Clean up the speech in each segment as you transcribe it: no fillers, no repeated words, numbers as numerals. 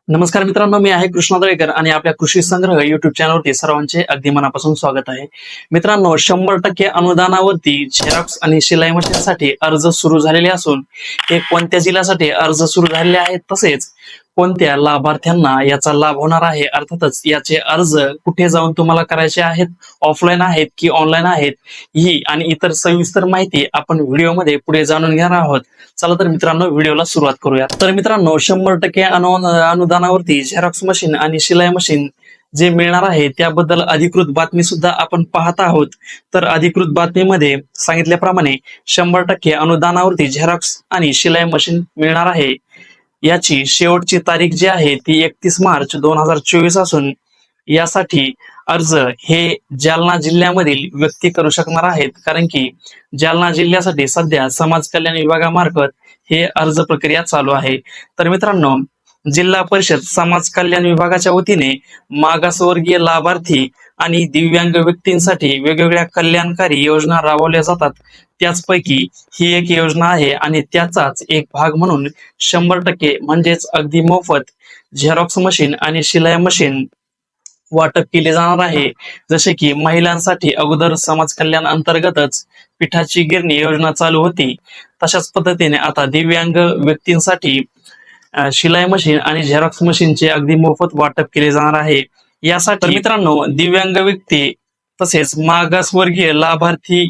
नमस्कार मित्रांनो, मी आहे कृष्णा दळेकर आणि आपल्या कृषी संग्रह युट्यूब चॅनलवरती सर्वांचे अगदी मनापासून स्वागत आहे. मित्रांनो, 100% अनुदानावरती झेरॉक्स आणि शिलाई मशीनसाठी अर्ज सुरू झालेले असून हे कोणत्या जिल्ह्यासाठी अर्ज सुरू झालेले आहेत, तसेच कोणत्या लाभार्थ्यांना याचा लाभ होणार आहे, अर्थातच याचे अर्ज कुठे जाऊन तुम्हाला करायचे आहेत, ऑफलाईन आहेत की ऑनलाईन आहेत, ही आणि इतर सविस्तर माहिती आपण व्हिडिओमध्ये पुढे जाणून घेणार आहोत. चला तर मित्रांनो, व्हिडिओला सुरुवात करूया. तर मित्रांनो, 100% अनुदानावरती झेरॉक्स मशीन आणि शिलाई मशीन जे मिळणार आहे त्याबद्दल अधिकृत बातमी सुद्धा आपण पाहत आहोत. तर अधिकृत बातमीमध्ये सांगितल्याप्रमाणे 100% अनुदानावरती झेरॉक्स आणि शिलाई मशीन मिळणार आहे. याची शेवटची तारीख जी आहे ती 31 मार्च 2024 असून यासाठी अर्ज हे जालना जिल्ह्यामधील व्यक्ती करू शकणार आहेत, कारण की जालना जिल्ह्यासाठी सध्या समाज कल्याण विभागामार्फत हे अर्ज प्रक्रिया चालू आहे. तर मित्रांनो, जिल्हा परिषद समाज कल्याण विभागाच्या वतीने मागासवर्गीय लाभार्थी आणि दिव्यांग व्यक्तींसाठी वेगवेगळ्या कल्याणकारी योजना राबवल्या जातात. त्याचपैकी ही एक योजना आहे आणि त्याचाच एक भाग म्हणून 100% म्हणजेच अगदी मोफत झेरॉक्स मशीन आणि शिलाई मशीन वाटप केले जाणार आहे. जसे की महिलांसाठी अगोदर समाज कल्याण अंतर्गतच पिठाची गिरणी योजना चालू होती, तशाच पद्धतीने आता दिव्यांग व्यक्तींसाठी शिलाई मशीन आणि झेरॉक्स मशीनचे अगदी मोफत वाटप केले जाणार आहे. यासाठी मित्रांनो, दिव्यांग व्यक्ती तसेच मागासवर्गीय लाभार्थी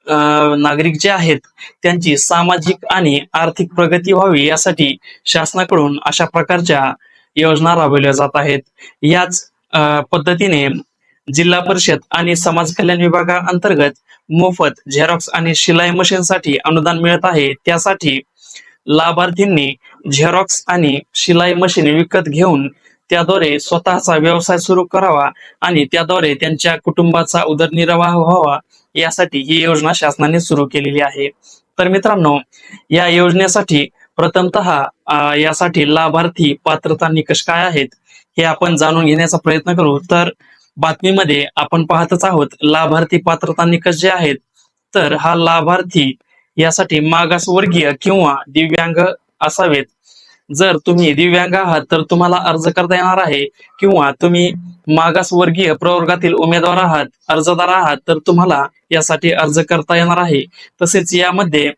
नागरिक जे आहेत त्यांची सामाजिक आणि आर्थिक प्रगती व्हावी यासाठी शासनाकडून अशा प्रकारच्या योजना राबवल्या जात आहेत. याच पद्धतीने जिल्हा परिषद आणि समाज कल्याण विभागाअंतर्गत मोफत झेरॉक्स आणि शिलाई मशीनसाठी अनुदान मिळत आहे. त्यासाठी लाभार्थींनी झेरॉक्स आणि शिलाई मशीन विकत घेऊन त्याद्वारे स्वतःचा व्यवसाय सुरू करावा आणि त्याद्वारे त्यांच्या कुटुंबाचा उदरनिर्वाह व्हावा, यासाठी ही योजना शासनाने सुरू केलेली आहे. तर मित्रांनो, या योजनेसाठी प्रथमतः यासाठी लाभार्थी पात्रता निकष काय आहेत हे आपण जाणून घेण्याचा प्रयत्न करू. तर बातमीमध्ये आपण पाहतच आहोत लाभार्थी पात्रता निकष जे आहेत. तर हा लाभार्थी यासाठी मागासवर्गीय किंवा दिव्यांग असावेत. जर तुम्ही दिव्यांग आहात तर तुम्हाला अर्ज करता येणार आहे, किंवा तुम्ही मागासवर्गीय प्रवर्गातील उमेदवार आहात, अर्जदार आहात, तर तुम्हाला यासाठी अर्ज करता येणार आहे. तसेच यामध्ये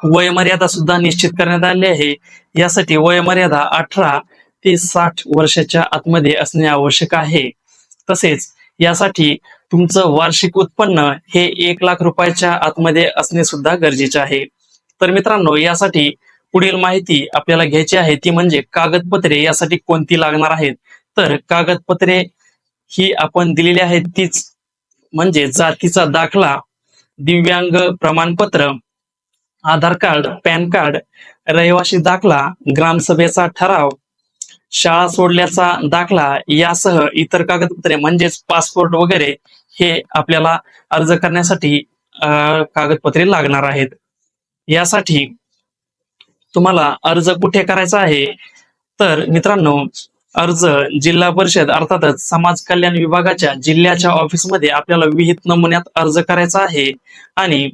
वयमर्यादा सुद्धा निश्चित करण्यात आली आहे. यासाठी वयमर्यादा 18 ते 60 वर्षाच्या आतमध्ये असणे आवश्यक आहे. तसेच यासाठी तुमचं वार्षिक उत्पन्न हे 1 लाख रुपयाच्या आतमध्ये असणे सुद्धा गरजेचे आहे. तर मित्रांनो, यासाठी पुढील माहिती आपल्याला घ्यायची आहे ती म्हणजे कागदपत्रे यासाठी कोणती लागणार आहेत. तर कागदपत्रे ही आपण दिलेली आहेत तीच म्हणजे जातीचा दाखला, दिव्यांग प्रमाणपत्र, आधार कार्ड, पॅन कार्ड, रहिवासी दाखला, ग्रामसभेचा ठराव, शाळा सोडल्याचा दाखला यासह इतर कागदपत्रे म्हणजेच पासपोर्ट वगैरे हे आपल्याला अर्ज करण्यासाठी कागदपत्रे लागणार आहेत. यासाठी तुम्हाला अर्ज कुठे करायचा आहे, तर मित्रांनो, अर्ज जिल्हा परिषद अर्थातच समाज कल्याण विभागाच्या जिल्ह्याच्या ऑफिसमध्ये आपल्याला विहित नमुन्यात अर्ज करायचा आहे. आणि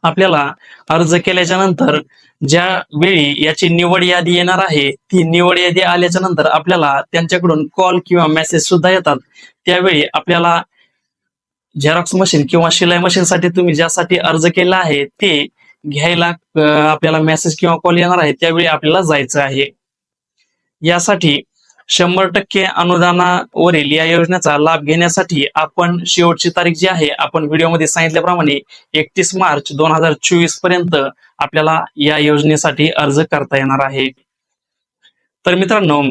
आपल्याला अर्ज केल्याच्या नंतर ज्या वेळी याची निवड यादी येणार आहे, ती निवड यादी आल्याच्या नंतर आपल्याला त्यांच्याकडून कॉल किंवा मेसेज सुद्धा येतात. त्यावेळी आपल्याला झेरॉक्स मशीन किंवा शिलाई मशीन साठी तुम्ही ज्यासाठी अर्ज केला आहे ते घ्यायला आपल्याला मेसेज किंवा कॉल येणार आहे. त्यावेळी आपल्याला जायचं आहे. यासाठी 100% अनुदानावरील या योजनेचा लाभ घेण्यासाठी आपण शेवटची तारीख जी आहे आपण व्हिडिओमध्ये सांगितल्याप्रमाणे 31 मार्च 2024 पर्यंत आपल्याला या योजनेसाठी अर्ज करता येणार आहे. तर मित्रांनो,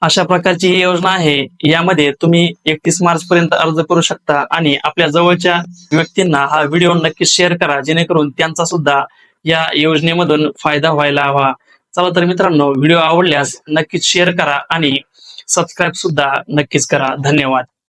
अशा प्रकारची ही योजना आहे. यामध्ये तुम्ही 31 मार्च पर्यंत अर्ज करू शकता आणि आपल्या जवळच्या व्यक्तींना हा व्हिडिओ नक्कीच शेअर करा, जेणेकरून त्यांचा सुद्धा या योजनेमधून फायदा व्हायला हवा. चला तर मित्रांनो, व्हिडिओ आवडल्यास नक्कीच शेअर करा आणि सबस्क्राईब सुद्धा नक्कीच करा. धन्यवाद.